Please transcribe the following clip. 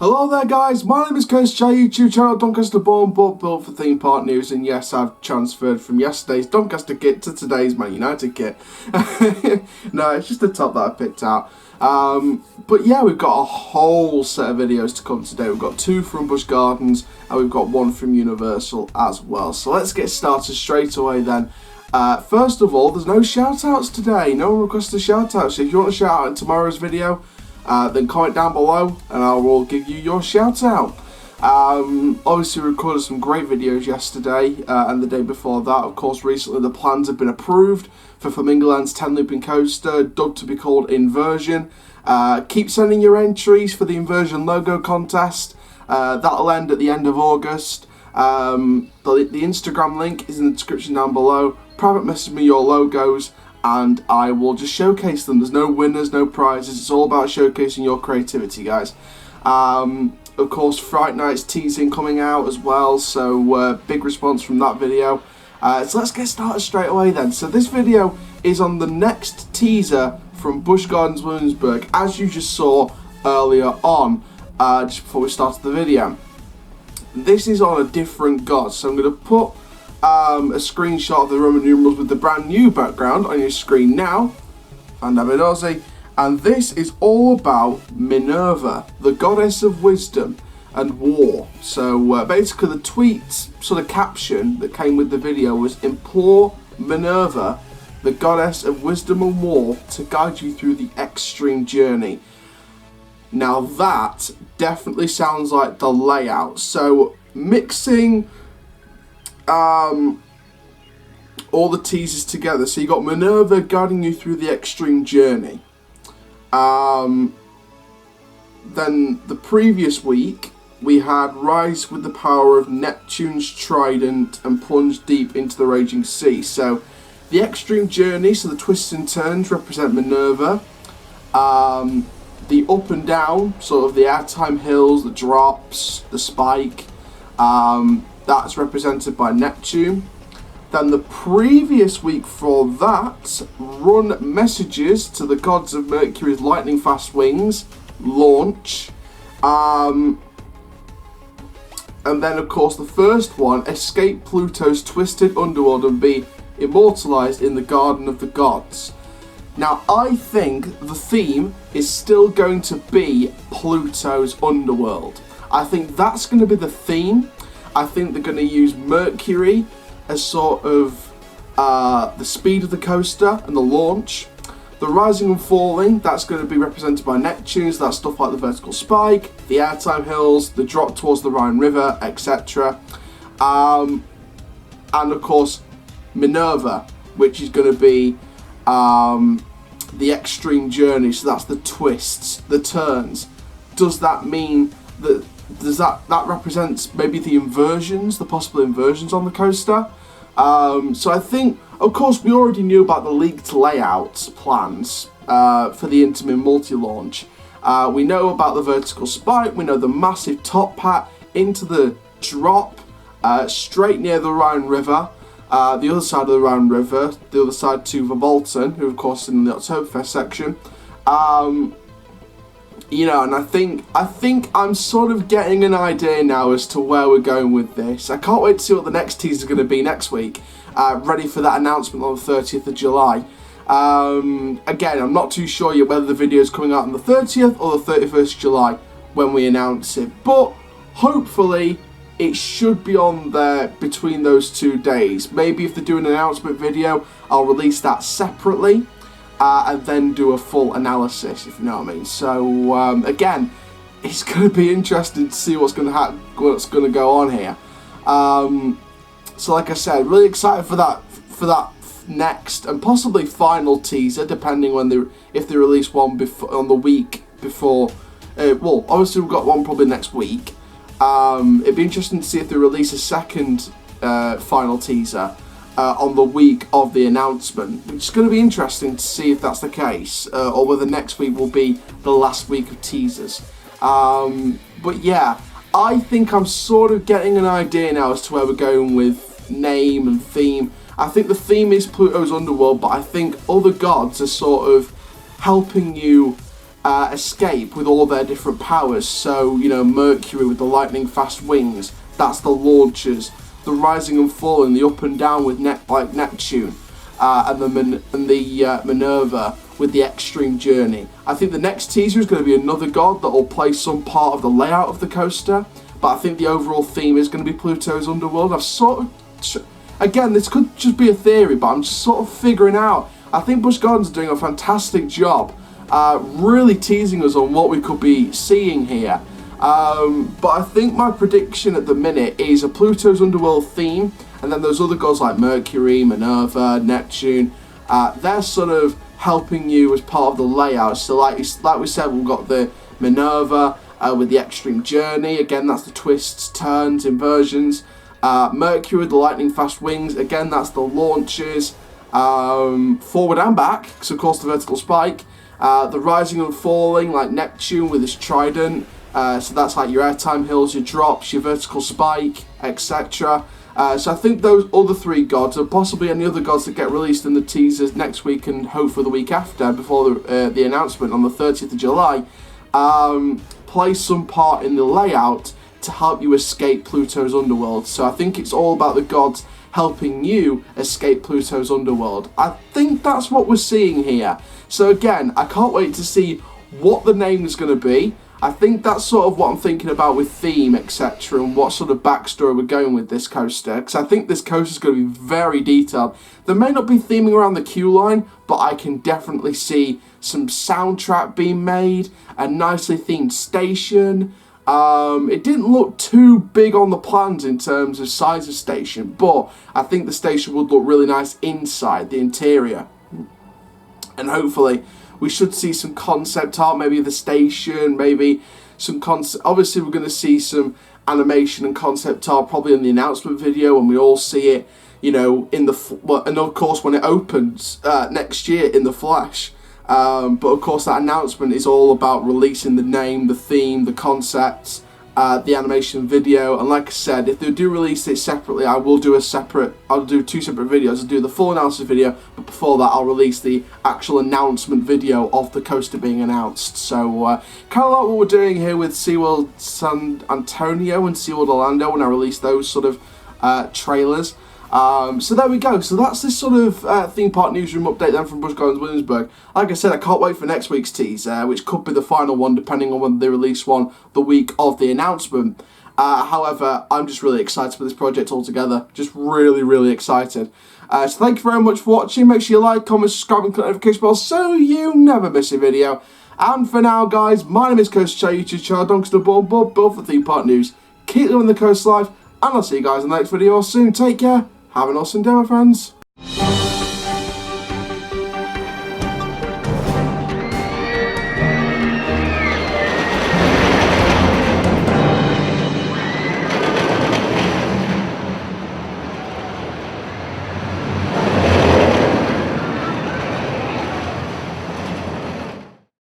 Hello there guys, my name is Chris, YouTube channel Doncaster born but built for Theme Park News, and yes, I've transferred from yesterday's Doncaster kit to today's Man United kit. No, it's just the top that I picked out. But yeah, we've got a whole set of videos to come today. We've got 2 from Busch Gardens and we've got 1 from Universal as well. So let's get started straight away then. First of all, there's no shout outs today. No one requested a shout out, so if you want a shout out in tomorrow's video, then comment down below and I will give you your shout out. Obviously we recorded some great videos yesterday and the day before that. Of course, recently the plans have been approved for Flamingoland's 10 looping coaster, dubbed to be called Inversion. Keep sending your entries for the Inversion logo contest. That'll end at the end of August. The Instagram link is in the description down below. Private message me your logos and I will just showcase them. There's no winners, no prizes. It's all about showcasing your creativity, guys. Of course, Fright Night's teasing coming out as well, so big response from that video. So let's get started straight away then. So this video is on the next teaser from Busch Gardens Williamsburg, as you just saw earlier on, just before we started the video. This is on a different god, so I'm going to put a screenshot of the Roman numerals with the brand new background on your screen now, and this is all about Minerva, the goddess of wisdom and war. So basically the tweet sort of caption that came with the video was, implore Minerva, the goddess of wisdom and war, to guide you through the extreme journey. Now that definitely sounds like the layout. So mixing all the teasers together. So you got Minerva guiding you through the extreme journey. Then the previous week we had rise with the power of Neptune's trident and plunge deep into the raging sea. So the extreme journey, so the twists and turns represent Minerva. The up and down, sort of the airtime hills, the drops, the spike, that's represented by Neptune. Then the previous week for that, run messages to the gods of Mercury's lightning fast wings, launch. And then of course the first one, escape Pluto's twisted underworld and be immortalized in the garden of the gods. Now I think the theme is still going to be Pluto's underworld. I think that's going to be the theme. I think they're going to use Mercury as sort of the speed of the coaster and the launch. The rising and falling, that's going to be represented by Neptune, so that's stuff like the vertical spike, the airtime hills, the drop towards the Rhine River, etc. And of course Minerva, which is going to be the extreme journey, so that's the twists, the turns. Does that mean that that represents maybe the inversions, the possible inversions on the coaster? So I think, of course, we already knew about the leaked layout plans for the Intamin Multi Launch. We know about the vertical spike, we know the massive top hat into the drop straight near the Rhine River, the other side of the Rhine River, the other side to Verbolten, who of course is in the Oktoberfest section. You know, and I think I'm sort of getting an idea now as to where we're going with this. I can't wait to see what the next teaser is going to be next week. Ready for that announcement on the 30th of July. Again, I'm not too sure yet whether the video is coming out on the 30th or the 31st of July when we announce it. But hopefully it should be on there between those 2 days. Maybe if they do an announcement video, I'll release that separately. And then do a full analysis, if you know what I mean. So again, it's going to be interesting to see what's going to go on here. So like I said, really excited for that next and possibly final teaser, depending when if they release one on the week before. Well, obviously we've got one probably next week. It'd be interesting to see if they release a second final teaser on the week of the announcement, which is going to be interesting to see if that's the case, or whether next week will be the last week of teasers. But yeah, I think I'm sort of getting an idea now as to where we're going with name and theme. I think the theme is Pluto's underworld, but I think other gods are sort of helping you escape with all their different powers. So, you know, Mercury with the lightning fast wings, that's the launchers. The rising and falling, the up and down with like Neptune, and the Minerva with the extreme journey. I think the next teaser is going to be another god that will play some part of the layout of the coaster, but I think the overall theme is going to be Pluto's Underworld. I've sort of, again, this could just be a theory, but I'm just sort of figuring out. I think Busch Gardens are doing a fantastic job, really teasing us on what we could be seeing here. But I think my prediction at the minute is a Pluto's Underworld theme, and then those other gods like Mercury, Minerva, Neptune, they're sort of helping you as part of the layout. So like we said, we've got the Minerva with the extreme journey. Again, that's the twists, turns, inversions. Mercury with the lightning fast wings. Again, that's the launches. Forward and back, because of course the vertical spike. The rising and falling like Neptune with his trident. So that's like your airtime hills, your drops, your vertical spike, etc. So I think those other three gods, or possibly any other gods that get released in the teasers next week and hopefully the week after, before the announcement on the 30th of July, play some part in the layout to help you escape Pluto's Underworld. So I think it's all about the gods helping you escape Pluto's Underworld. I think that's what we're seeing here. So again, I can't wait to see what the name is going to be. I think that's sort of what I'm thinking about with theme, etc., and what sort of backstory we're going with this coaster, because I think this coaster is going to be very detailed. There may not be theming around the queue line, but I can definitely see some soundtrack being made, a nicely themed station. It didn't look too big on the plans in terms of size of station, but I think the station would look really nice inside, the interior. And hopefully we should see some concept art, maybe of the station, maybe some concept. Obviously, we're going to see some animation and concept art probably in the announcement video, and we all see it, you know, in the and of course when it opens next year in the flesh. But of course, that announcement is all about releasing the name, the theme, the concepts, the animation video. And like I said, if they do release it separately, I will do I'll do two separate videos. I'll do the full announcement video, but before that I'll release the actual announcement video of the coaster being announced. So kind of like what we're doing here with SeaWorld San Antonio and SeaWorld Orlando when I release those sort of trailers. So there we go. So that's this sort of theme park newsroom update then from Busch Gardens Williamsburg. Like I said, I can't wait for next week's teaser, which could be the final one depending on whether they release one the week of the announcement. However, I'm just really excited for this project altogether. Just really, really excited. So thank you very much for watching. Make sure you like, comment, subscribe and click the notification bell so you never miss a video. And for now, guys, my name is Coaster Chai, YouTube channel, Doncaster Born, Bill for Theme Park News. Keep living the coast life, and I'll see you guys in the next video soon. Take care. Have an awesome day, my friends.